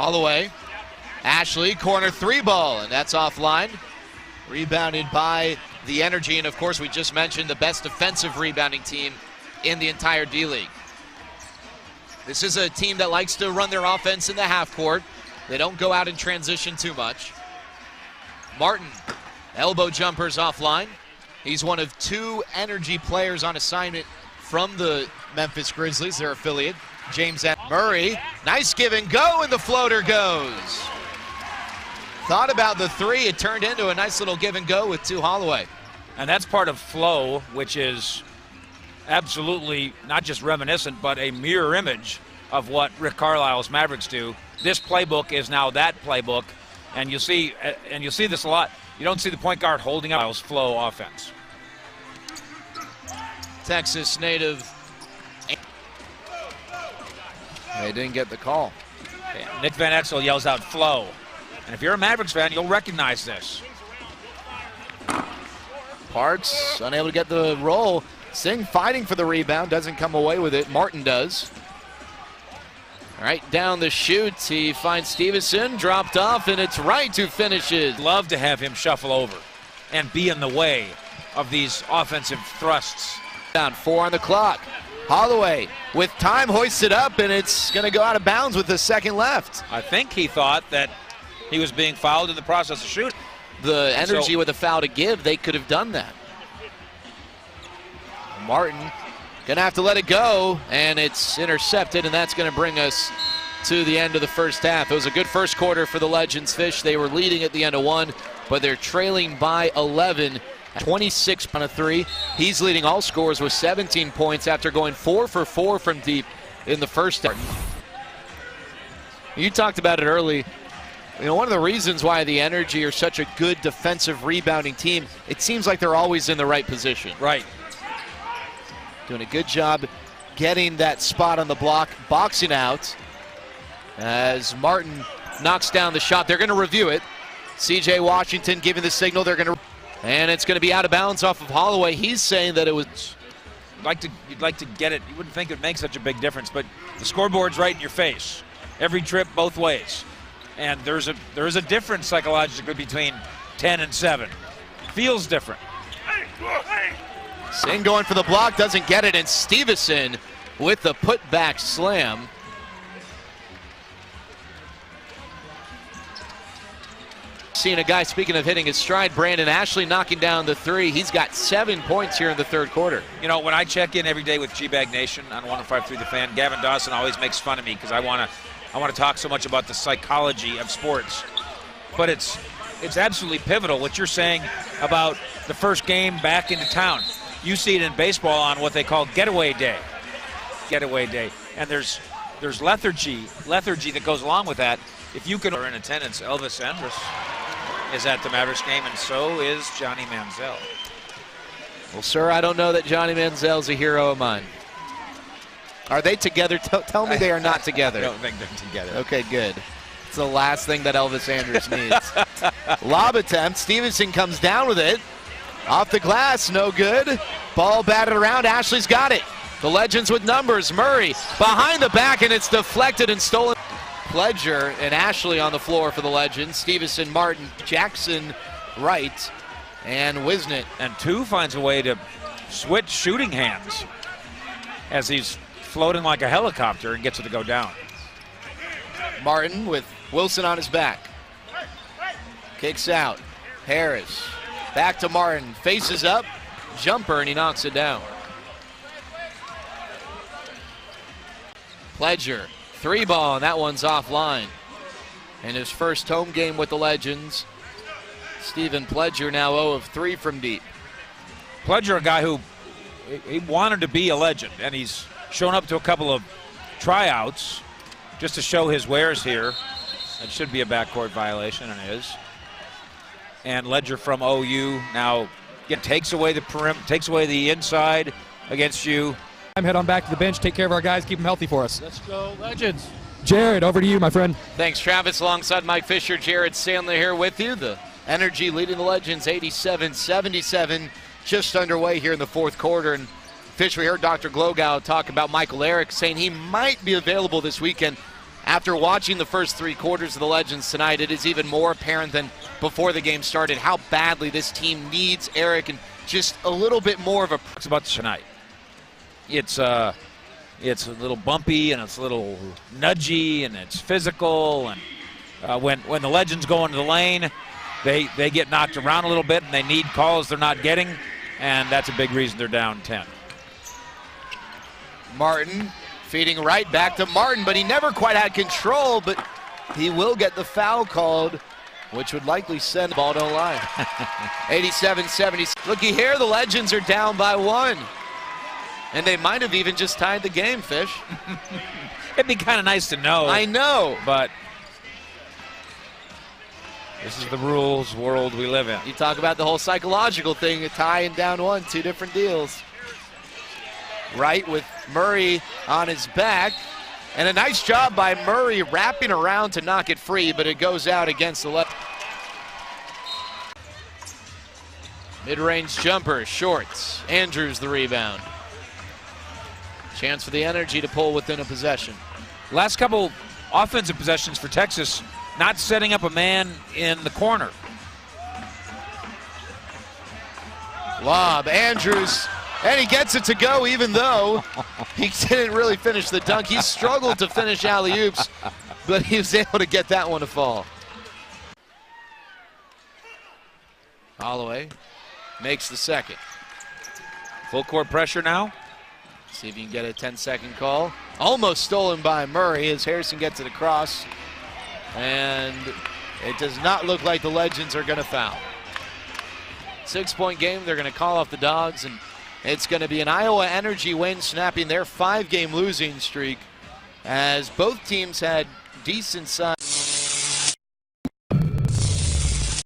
Holloway. Ashley, corner three ball, and that's offline. Rebounded by the Energy, and of course we just mentioned the best defensive rebounding team in the entire D-League. This is a team that likes to run their offense in the half court. They don't go out in transition too much. Martin, elbow jumpers offline. He's one of 2 Energy players on assignment from the Memphis Grizzlies, their affiliate. James Murray, nice give and go, and the floater goes. Thought about the 3, it turned into a nice little give and go with 2 Holloway. And that's part of flow, which is absolutely not just reminiscent, but a mirror image of what Rick Carlisle's Mavericks do. This playbook is now that playbook, and you'll see this a lot. You don't see the point guard holding up flow offense. Texas native. They didn't get the call. Nick Van Exel yells out flow. And if you're a Mavericks fan, you'll recognize this. Parks unable to get the roll. Singh fighting for the rebound, doesn't come away with it. Martin does. Right down the chute, he finds Stevenson, dropped off, and it's Wright who finishes. Love to have him shuffle over and be in the way of these offensive thrusts. Down 4 on the clock. Holloway with time hoisted up, and it's going to go out of bounds with a second left. I think he thought that he was being fouled in the process of shooting. The Energy with a foul to give, they could have done that. Martin gonna have to let it go, and it's intercepted, and that's gonna bring us to the end of the first half. It was a good first quarter for the Legends Fish. They were leading at the end of 1, but they're trailing by 11. 26 on a 3. He's leading all scorers with 17 points after going 4 for 4 from deep in the first half. You talked about it early. You know, one of the reasons why the Energy are such a good defensive rebounding team, it seems like they're always in the right position. Right. Doing a good job getting that spot on the block, boxing out. As Martin knocks down the shot, they're going to review it. C.J. Washington giving the signal. They're going to, and it's going to be out of bounds off of Holloway. He's saying that it was. You'd like to get it. You wouldn't think it would make such a big difference, but the scoreboard's right in your face. Every trip, both ways. And there's a difference psychologically between 10 and 7. Feels different. Singh going for the block, doesn't get it, and Stevenson with the putback slam. Seeing a guy, speaking of hitting his stride, Brandon Ashley knocking down the 3. He's got 7 points here in the third quarter. You know, when I check in every day with G-Bag Nation on 105.3 The Fan, Gavin Dawson always makes fun of me because I want to talk so much about the psychology of sports. But it's absolutely pivotal what you're saying about the first game back into town. You see it in baseball on what they call getaway day. Getaway day. And there's lethargy that goes along with that. If you can, in attendance, Elvis Andrus is at the Mavericks game, and so is Johnny Manziel. Well, sir, I don't know that Johnny Manziel's a hero of mine. Are they together? Tell me they are not together. I don't think they're together. Okay, good. It's the last thing that Elvis Andrus needs. Lob attempt. Stevenson comes down with it. Off the glass, no good. Ball batted around. Ashley's got it. The Legends with numbers. Murray behind the back, and it's deflected and stolen. Pledger and Ashley on the floor for the Legends. Stevenson, Martin, Jackson, Wright, and Wisnett. And 2 finds a way to switch shooting hands as he's floating like a helicopter and gets it to go down. Martin with Wilson on his back. Kicks out. Harris. Back to Martin. Faces up. Jumper, and he knocks it down. Pledger. 3 ball, and that one's offline. In his first home game with the Legends, Stephen Pledger now 0 of 3 from deep. Pledger, a guy who he wanted to be a Legend, and he's shown up to a couple of tryouts just to show his wares here. It should be a backcourt violation, and it is. And Ledger from OU now takes away the inside against you. I'm head on back to the bench, take care of our guys, keep them healthy for us. Let's go, Legends. Jared, over to you, my friend. Thanks, Travis, alongside Mike Fisher. Jared Sandler here with you. The Energy leading the Legends 87-77, just underway here in the fourth quarter. And Fish, we heard Dr. Glogow talk about Michael Eric, saying he might be available this weekend. After watching the first 3 quarters of the Legends tonight, it is even more apparent than before the game started how badly this team needs Eric and just a little bit more of a... It's about tonight. It's a little bumpy and it's a little nudgy and it's physical. And when the Legends go into the lane, they get knocked around a little bit and they need calls they're not getting, and that's a big reason they're down 10. Martin feeding right back to Martin, but he never quite had control, but he will get the foul called, which would likely send the ball to the line. 87-70. Looky here, the Legends are down by 1. And they might have even just tied the game, Fish. It'd be kind of nice to know. I know. But this is the rules world we live in. You talk about the whole psychological thing, a tie and down 1, 2 different deals. Right with Murray on his back. And a nice job by Murray wrapping around to knock it free, but it goes out against the left. Mid-range jumper, shorts. Andrews the rebound. Chance for the Energy to pull within a possession. Last couple offensive possessions for Texas, not setting up a man in the corner. Lob, Andrews, and he gets it to go even though he didn't really finish the dunk. He struggled to finish alley-oops, but he was able to get that one to fall. Holloway makes the second. Full court pressure now. See if you can get a 10-second call. Almost stolen by Murray as Harrison gets it across. And it does not look like the Legends are going to foul. 6-point game, they're going to call off the Dogs, and it's going to be an Iowa Energy win, snapping their 5-game losing streak as both teams had decent size.